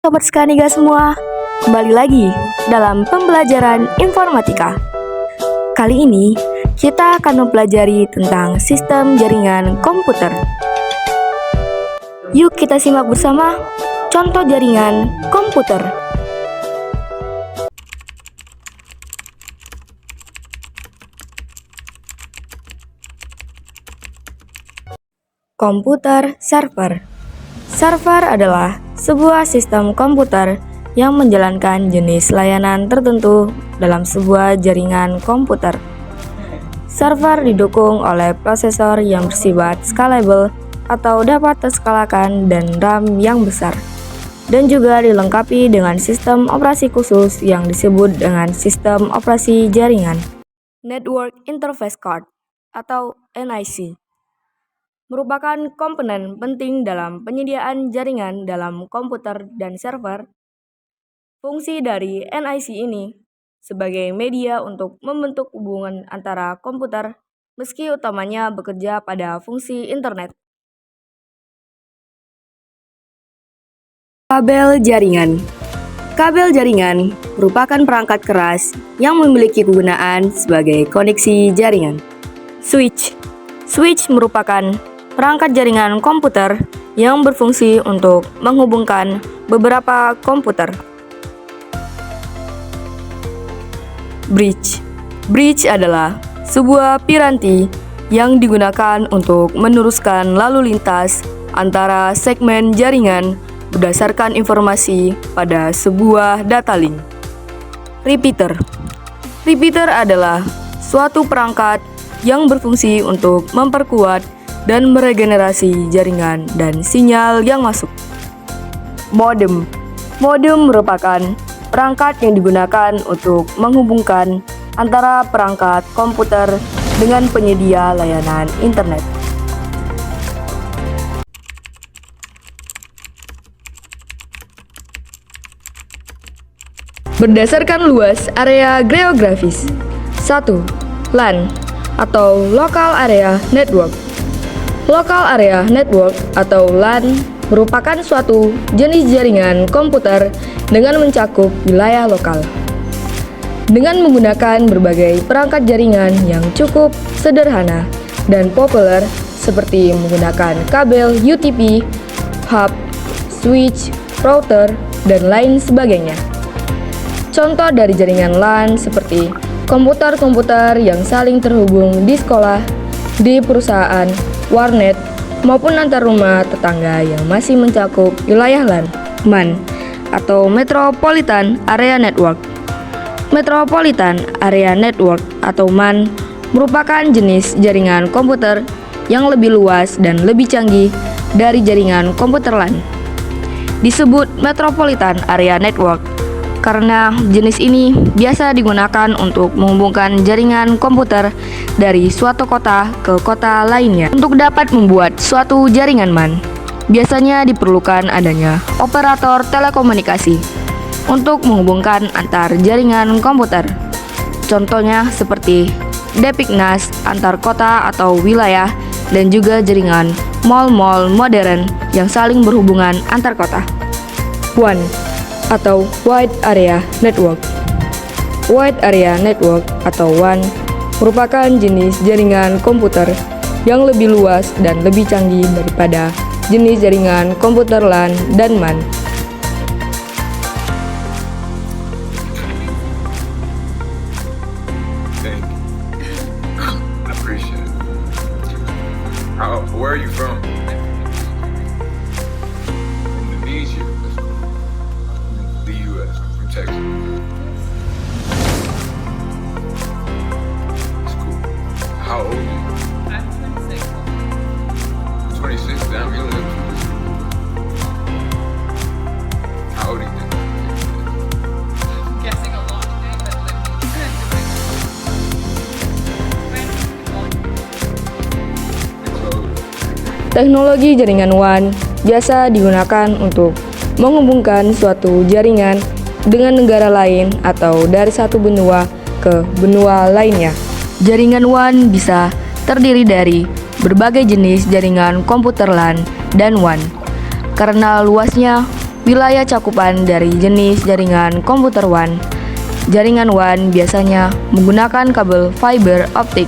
Sobat Skanika semua, kembali lagi dalam pembelajaran informatika. Kali ini kita akan mempelajari tentang sistem jaringan komputer. Yuk kita simak bersama contoh jaringan komputer. Komputer server. Server adalah sebuah sistem komputer yang menjalankan jenis layanan tertentu dalam sebuah jaringan komputer. Server didukung oleh prosesor yang bersifat scalable atau dapat terskalakan dan RAM yang besar, dan juga dilengkapi dengan sistem operasi khusus yang disebut dengan sistem operasi jaringan. Network Interface Card atau NIC merupakan komponen penting dalam penyediaan jaringan dalam komputer dan server. Fungsi dari NIC ini sebagai media untuk membentuk hubungan antara komputer, meski utamanya bekerja pada fungsi internet. Kabel jaringan. Kabel jaringan merupakan perangkat keras yang memiliki kegunaan sebagai koneksi jaringan. Switch. Switch merupakan perangkat jaringan komputer yang berfungsi untuk menghubungkan beberapa komputer. Bridge. Bridge adalah sebuah piranti yang digunakan untuk meneruskan lalu lintas antara segmen jaringan berdasarkan informasi pada sebuah data link. Repeater. Repeater adalah suatu perangkat yang berfungsi untuk memperkuat dan meregenerasi jaringan dan sinyal yang masuk. Modem. Modem merupakan perangkat yang digunakan untuk menghubungkan antara perangkat komputer dengan penyedia layanan internet. Berdasarkan luas area geografis. 1. LAN atau Local Area Network. Local Area Network atau LAN merupakan suatu jenis jaringan komputer dengan mencakup wilayah lokal. Dengan menggunakan berbagai perangkat jaringan yang cukup sederhana dan populer seperti menggunakan kabel UTP, hub, switch, router, dan lain sebagainya. Contoh dari jaringan LAN seperti komputer-komputer yang saling terhubung di sekolah, di perusahaan, warnet, maupun antar rumah tetangga yang masih mencakup wilayah LAN. MAN atau Metropolitan Area Network. Metropolitan Area Network atau MAN merupakan jenis jaringan komputer yang lebih luas dan lebih canggih dari jaringan komputer LAN. Disebut Metropolitan Area Network karena jenis ini biasa digunakan untuk menghubungkan jaringan komputer dari suatu kota ke kota lainnya. Untuk dapat membuat suatu jaringan MAN, biasanya diperlukan adanya operator telekomunikasi untuk menghubungkan antar jaringan komputer. Contohnya seperti Depiknas antar kota atau wilayah, dan juga jaringan mall-mall modern yang saling berhubungan antar kota. WAN atau Wide Area Network. Wide Area Network atau WAN merupakan jenis jaringan komputer yang lebih luas dan lebih canggih daripada jenis jaringan komputer LAN dan MAN. Where are you from? Indonesia. The U.S. I'm from Texas. That's cool. How old are you? I'm 26. 26. Damn, you live. How old are you? I'm guessing a lot today, but let me Teknologi jaringan WAN biasa digunakan untuk menghubungkan suatu jaringan dengan negara lain atau dari satu benua ke benua lainnya. Jaringan WAN bisa terdiri dari berbagai jenis jaringan komputer LAN dan WAN. Karena luasnya wilayah cakupan dari jenis jaringan komputer WAN, jaringan WAN biasanya menggunakan kabel fiber optik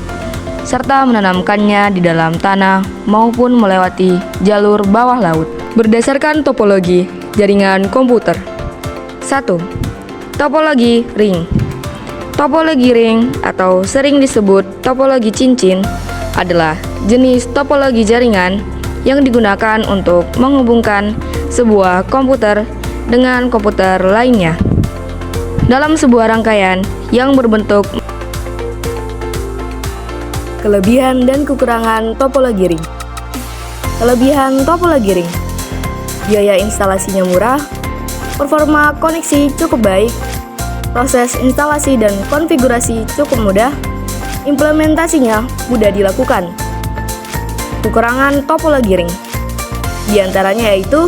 serta menanamkannya di dalam tanah maupun melewati jalur bawah laut. Berdasarkan topologi jaringan komputer. 1. Topologi ring. Topologi ring atau sering disebut topologi cincin adalah jenis topologi jaringan yang digunakan untuk menghubungkan sebuah komputer dengan komputer lainnya dalam sebuah rangkaian yang berbentuk. Kelebihan dan kekurangan topologi ring. Kelebihan topologi ring: biaya instalasinya murah, performa koneksi cukup baik, proses instalasi dan konfigurasi cukup mudah, implementasinya mudah dilakukan. Kekurangan topologi ring di antaranya yaitu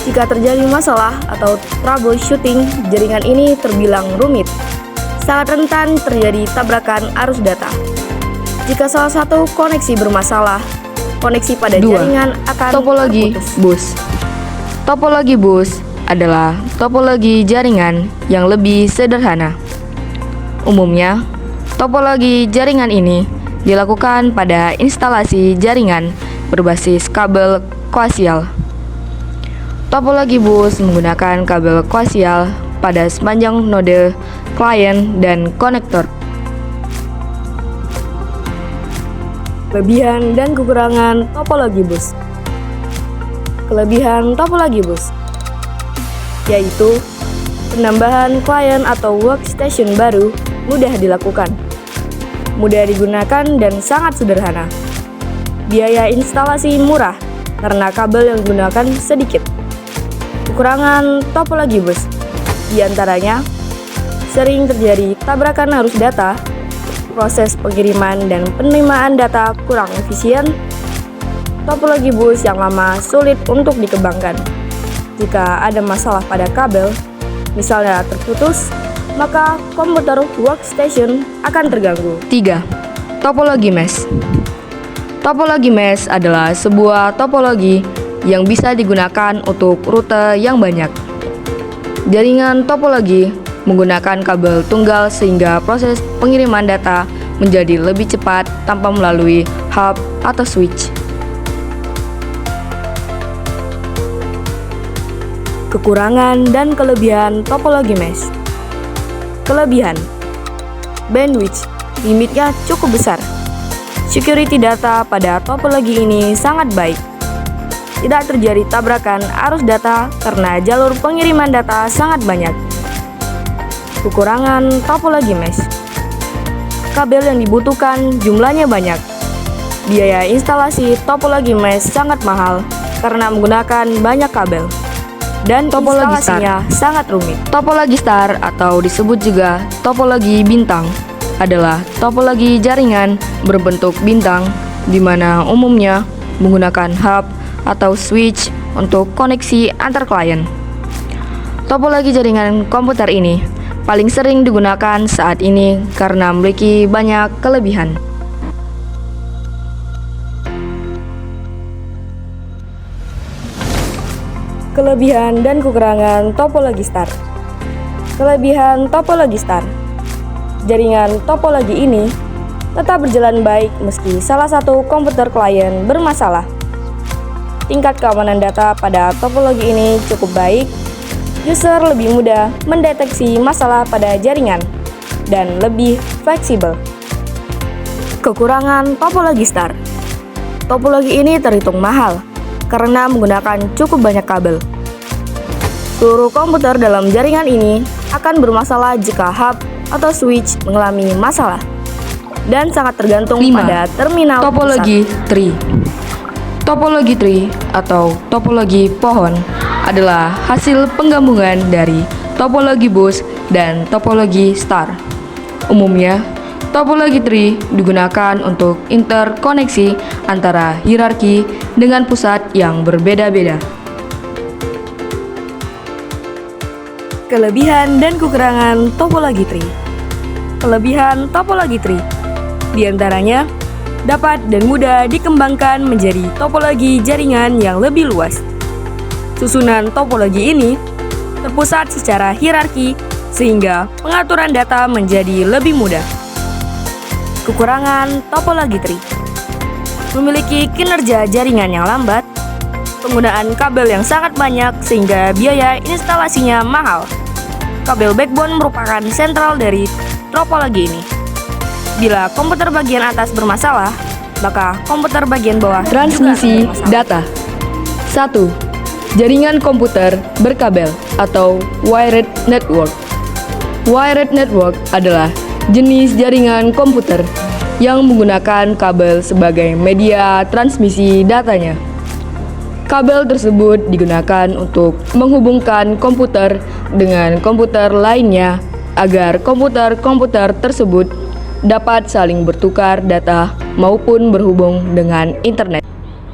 jika terjadi masalah atau troubleshooting, jaringan ini terbilang rumit, sangat rentan terjadi tabrakan arus data. Jika salah satu koneksi bermasalah, koneksi pada 2. jaringan akan Topologi terputus. bus. Topologi bus adalah topologi jaringan yang lebih sederhana. Umumnya, topologi jaringan ini dilakukan pada instalasi jaringan berbasis kabel koaksial. Topologi bus menggunakan kabel koaksial pada sepanjang node klien dan konektor. Kelebihan dan kekurangan topologi bus. Kelebihan topologi bus yaitu penambahan klien atau workstation baru mudah dilakukan, mudah digunakan dan sangat sederhana. Biaya instalasi murah karena kabel yang digunakan sedikit. Kekurangan topologi bus diantaranya sering terjadi tabrakan arus data, proses pengiriman dan penerimaan data kurang efisien, topologi bus yang lama sulit untuk dikembangkan. Jika ada masalah pada kabel, misalnya terputus, maka komputer workstation akan terganggu. 3. Topologi mesh. Topologi mesh adalah sebuah topologi yang bisa digunakan untuk rute yang banyak. Jaringan topologi menggunakan kabel tunggal sehingga proses pengiriman data menjadi lebih cepat tanpa melalui hub atau switch. Kekurangan dan kelebihan topologi mesh. Kelebihan: bandwidth limitnya cukup besar. Security data pada topologi ini sangat baik. Tidak terjadi tabrakan arus data karena jalur pengiriman data sangat banyak. Kekurangan topologi mesh: kabel yang dibutuhkan jumlahnya banyak. Biaya instalasi topologi mesh sangat mahal karena menggunakan banyak kabel. Dan Topologi instalasinya sangat rumit. Topologi star atau disebut juga topologi bintang adalah topologi jaringan berbentuk bintang di mana umumnya menggunakan hub atau switch untuk koneksi antar klien. Topologi jaringan komputer ini paling sering digunakan saat ini karena memiliki banyak kelebihan. Kelebihan dan kekurangan topologi star. Kelebihan topologi star: jaringan topologi ini tetap berjalan baik meski salah satu komputer klien bermasalah. Tingkat keamanan data pada topologi ini cukup baik. User lebih mudah mendeteksi masalah pada jaringan dan lebih fleksibel. Kekurangan topologi star: topologi ini terhitung mahal karena menggunakan cukup banyak kabel. Seluruh komputer dalam jaringan ini akan bermasalah jika hub atau switch mengalami masalah dan sangat tergantung 5. pada terminal Topologi tree. Topologi tree atau topologi pohon adalah hasil penggabungan dari topologi bus dan topologi star. Umumnya, topologi tree digunakan untuk interkoneksi antara hierarki dengan pusat yang berbeda-beda. Kelebihan dan kekurangan topologi tree. kelebihan topologi tree. Di antaranya, dapat dan mudah dikembangkan menjadi topologi jaringan yang lebih luas. Susunan topologi ini terpusat secara hierarki sehingga pengaturan data menjadi lebih mudah. Kekurangan topologi tree: memiliki kinerja jaringan yang lambat, penggunaan kabel yang sangat banyak sehingga biaya instalasinya mahal. Kabel backbone merupakan sentral dari topologi ini. Bila komputer bagian atas bermasalah, maka komputer bagian bawah Transmisi juga bermasalah. data. 1. Jaringan komputer berkabel atau wired network. Wired network adalah jenis jaringan komputer yang menggunakan kabel sebagai media transmisi datanya. Kabel tersebut digunakan untuk menghubungkan komputer dengan komputer lainnya agar komputer-komputer tersebut dapat saling bertukar data maupun berhubung dengan internet.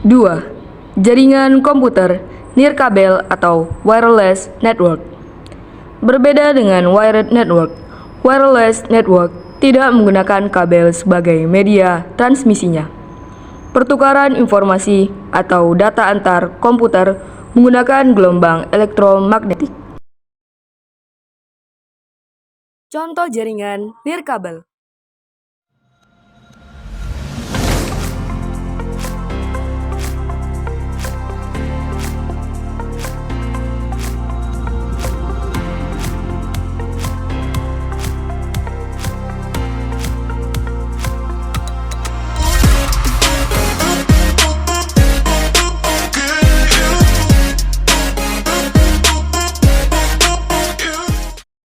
2. Jaringan komputer nirkabel atau wireless network. Berbeda dengan wired network, wireless network tidak menggunakan kabel sebagai media transmisinya. Pertukaran informasi atau data antar komputer menggunakan gelombang elektromagnetik. Contoh jaringan nirkabel: